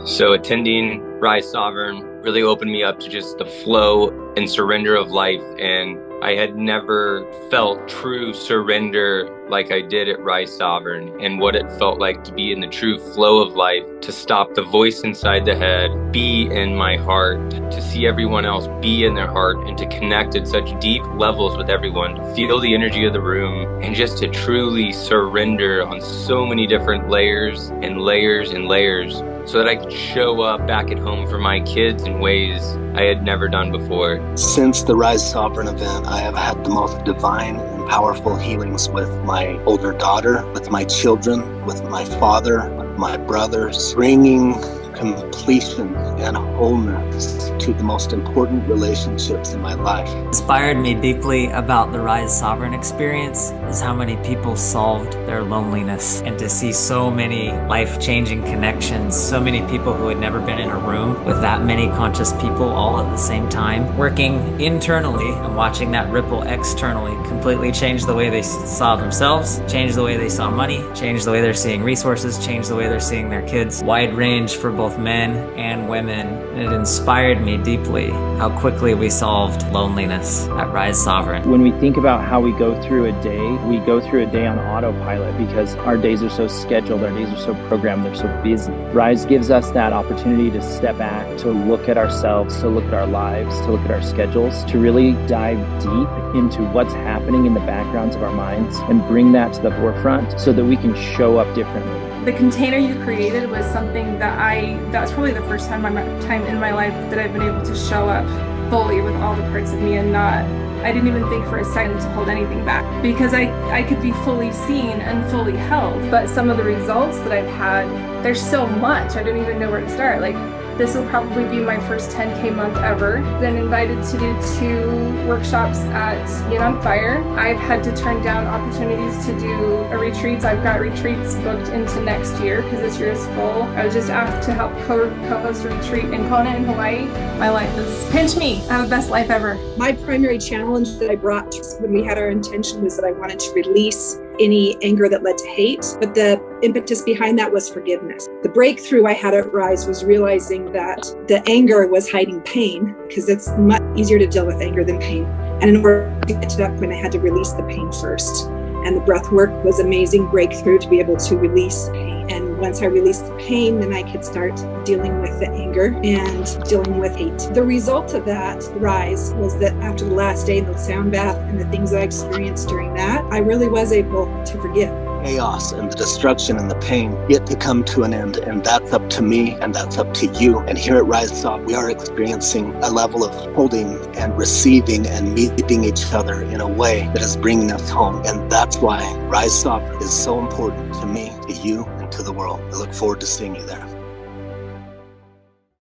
So attending Rise Sovereign really opened me up to just the flow and surrender of life. And I had never felt true surrender like I did at Rise Sovereign, and what it felt like to be in the true flow of life, to stop the voice inside the head, be in my heart, to see everyone else be in their heart, and to connect at such deep levels with everyone, to feel the energy of the room, and just to truly surrender on so many different layers and layers and layers, so that I could show up back at home for my kids in ways I had never done before. Since the Rise Sovereign event, I have had the most divine and powerful healings with my older daughter, with my children, with my father, with my brothers, bringing completion and wholeness to the most important relationships in my life. Inspired me deeply about the Rise Sovereign experience is how many people solved their loneliness, and to see so many life-changing connections, so many people who had never been in a room with that many conscious people all at the same time, working internally and watching that ripple externally completely change the way they saw themselves, change the way they saw money, change the way they're seeing resources, change the way they're seeing their kids. Wide range for both men and women. And it inspired me deeply how quickly we solved loneliness at Rise Sovereign. When we think about how we go through a day, we go through a day on autopilot because our days are so scheduled, our days are so programmed, they're so busy. Rise gives us that opportunity to step back, to look at ourselves, to look at our lives, to look at our schedules, to really dive deep into what's happening in the backgrounds of our minds and bring that to the forefront so that we can show up differently. The container you created was something that's probably the first time in my life that I've been able to show up fully with all the parts of me and I didn't even think for a second to hold anything back, because I could be fully seen and fully held. But some of the results that I've had, there's so much, I don't even know where to start. Like, this will probably be my first 10K month ever. Been invited to do 2 workshops at Yin on Fire. I've had to turn down opportunities to do retreats. I've got retreats booked into next year because this year is full. I was just asked to help co-host a retreat in Kona in Hawaii. My life is, pinch me, I have the best life ever. My primary challenge that I brought when we had our intention was that I wanted to release any anger that led to hate, but the impetus behind that was forgiveness. The breakthrough I had at Rise was realizing that the anger was hiding pain, because it's much easier to deal with anger than pain. And in order to get to that point, I had to release the pain first. And the breath work was amazing breakthrough to be able to release pain. And once I released the pain, then I could start dealing with the anger and dealing with hate. The result of that rise was that after the last day in the sound bath and the things that I experienced during that, I really was able to forgive. Chaos and the destruction and the pain yet to come to an end, and that's up to me and that's up to you. And here at Rise Sovereign, we are experiencing a level of holding and receiving and meeting each other in a way that is bringing us home. And that's why Rise Sovereign is so important to me, to you, and to the world. I look forward to seeing you there.